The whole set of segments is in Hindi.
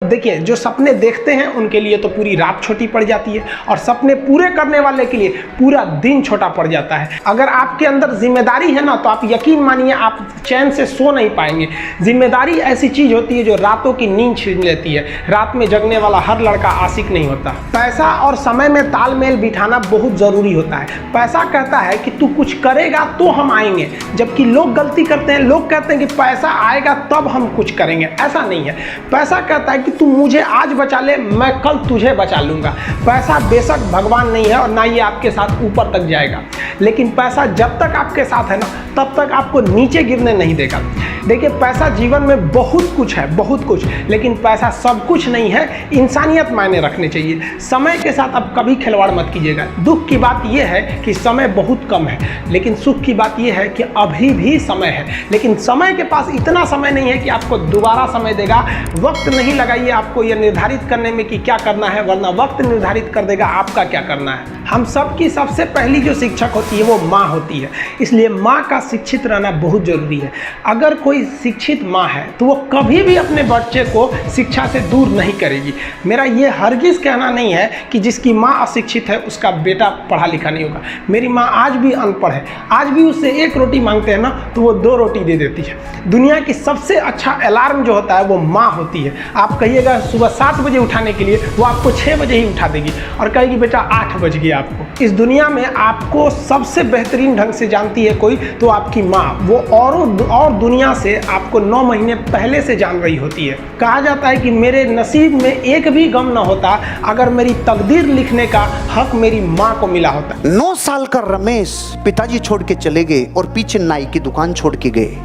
देखिए, जो सपने देखते हैं उनके लिए तो पूरी रात छोटी पड़ जाती है और सपने पूरे करने वाले के लिए पूरा दिन छोटा पड़ जाता है। अगर आपके अंदर जिम्मेदारी है ना, तो आप यकीन मानिए आप चैन से सो नहीं पाएंगे। जिम्मेदारी ऐसी चीज होती है जो रातों की नींद छीन लेती है। रात में जगने वाला हर लड़का आशिक नहीं होता। पैसा और समय में तालमेल बिठाना बहुत जरूरी होता है। पैसा कहता है कि तू कुछ करेगा तो हम आएंगे, जबकि लोग गलती करते हैं। लोग कहते हैं कि पैसा आएगा तब हम कुछ करेंगे। ऐसा नहीं है। पैसा कहता है कि तू मुझे आज बचा ले, मैं कल तुझे बचा लूंगा। पैसा बेशक भगवान नहीं है और ना ये आपके साथ ऊपर तक जाएगा, लेकिन पैसा जब तक आपके साथ है ना, तब तक आपको नीचे गिरने नहीं देगा। देखिए, पैसा जीवन में बहुत कुछ है, बहुत कुछ, लेकिन पैसा सब कुछ नहीं है। इंसानियत मायने रखने चाहिए। समय के साथ आप कभी खिलवाड़ मत कीजिएगा। दुख की बात यह है कि समय बहुत कम है, लेकिन सुख की बात यह है कि अभी भी समय है। लेकिन समय के पास इतना समय नहीं है कि आपको दोबारा समय देगा। वक्त नहीं लगाइए आपको यह निर्धारित करने में कि क्या करना है, वरना वक्त निर्धारित कर देगा आपका क्या करना है। हम सबकी सबसे पहली जो शिक्षक होती है वो माँ होती है, इसलिए माँ का शिक्षित रहना बहुत जरूरी है। अगर कोई शिक्षित माँ है तो वो कभी भी अपने बच्चे को शिक्षा से दूर नहीं करेगी। मेरा ये हरगिज़ कहना नहीं है कि जिसकी माँ अशिक्षित है उसका बेटा पढ़ा लिखा नहीं होगा। मेरी माँ आज भी अनपढ़ है, आज भी उससे एक रोटी मांगते हैं ना तो वो 2 रोटी दे देती है। दुनिया की सबसे अच्छा अलार्म जो होता है वो माँ होती है। आप कहिएगा सुबह 7 बजे उठाने के लिए, वो आपको 6 बजे ही उठा देगी और कहेगी बेटा 8 बज गया आपको। इस दुनिया में आपको सबसे बेहतरीन ढंग से जानती है कोई तो आपकी माँ। वो और दुनिया से आपको 9 महीने पहले से जान रही होती है। कहा जाता है कि मेरे नसीब में एक भी गम ना होता अगर मेरी तकदीर लिखने का हक मेरी माँ को मिला होता। 9 साल का रमेश पिताजी छोड़ के चले गए और पीछे नाई की दुकान छोड़ के गए।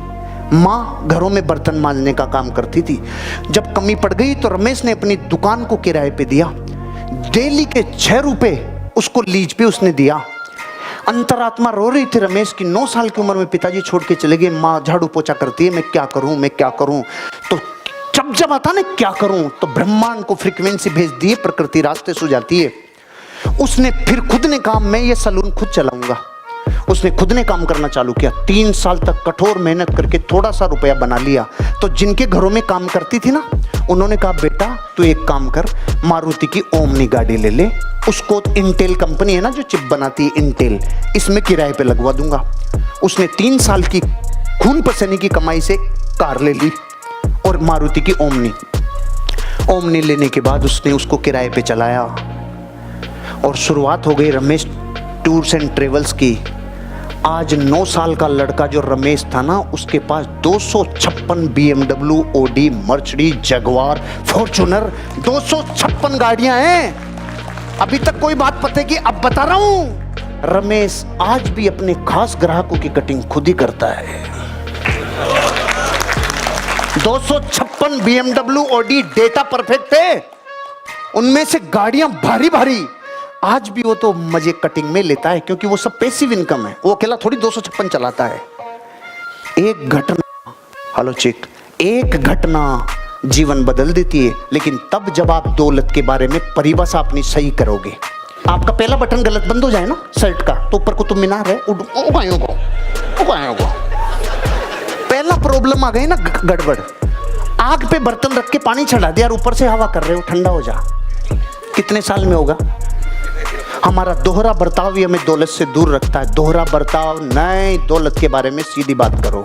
माँ घरों में बर्तन मांजने का काम करती थी। जब कमी पड़ गई तो रमेश ने अपनी दुकान को किराए पे दिया। डेली के 6 रुपए उसको लीज पे उसने दिया। अंतरात्मा रो रही थी रमेश की। 9 साल की उम्र में पिताजी छोड़ के चले गए। माँ झाड़ू पोछा करती है, मैं क्या करूं, मैं क्या करूं। तो जब आता ना क्या करूं, तो ब्रह्मांड को फ्रीक्वेंसी भेज दिए, प्रकृति रास्ते सो जाती है। उसने फिर खुद ने कहा मैं ये सलून खुद चलाऊंगा। उसने खुद ने काम करना चालू किया। 3 साल तक कठोर मेहनत करके थोड़ा सा रुपया बना लिया। तो जिनके घरों में काम करती थी ना, उन्होंने कहा बेटा तू एक काम कर, मारुति की ओमनी गाड़ी ले ले, उसको इंटेल कंपनी है ना जो चिप बनाती है इंटेल, इसमें किराए पे लगवा दूंगा। उसने 3 साल की खून पसीने की कमाई से कार ले ली और मारुति की ओमनी लेने के बाद उसने उसको किराए पे चलाया और शुरुआत हो गई रमेश टूर्स एंड ट्रेवल्स की। आज 9 साल का लड़का जो रमेश था ना, उसके पास 256 BMW, Audi, Mercedes, Jaguar, Fortuner, 256 गाड़ियां हैं। अभी तक कोई बात पते की अब बता रहा हूं। रमेश आज भी अपने खास ग्राहकों की कटिंग खुद ही करता है। 256 BMW, ओडी, डेटा परफेक्ट है। उनमें से गाड़ियां भारी भारी। आज भी वो तो मजे कटिंग में लेता है क्योंकि वो सब पैसिव इनकम है। वो अकेला थोड़ी 256 चलाता है। एक घटना, हेलो चिक, एक घटना जीवन बदल देती है, लेकिन तब जब आप दौलत के बारे में परिभाषा अपनी सही करोगे। आपका पहला बटन गलत बंद हो जाए ना शर्ट का, तो ऊपर कुतुब मीनार है, पहला प्रॉब्लम आ गई ना गड़बड़। आग पे बर्तन रख के पानी चढ़ा दिया और ऊपर से हवा कर रहे हो, ठंडा हो जा। कितने साल में होगा? हमारा दोहरा बर्ताव ही हमें दौलत से दूर रखता है। दोहरा बर्ताव नहीं, दौलत के बारे में सीधी बात करो।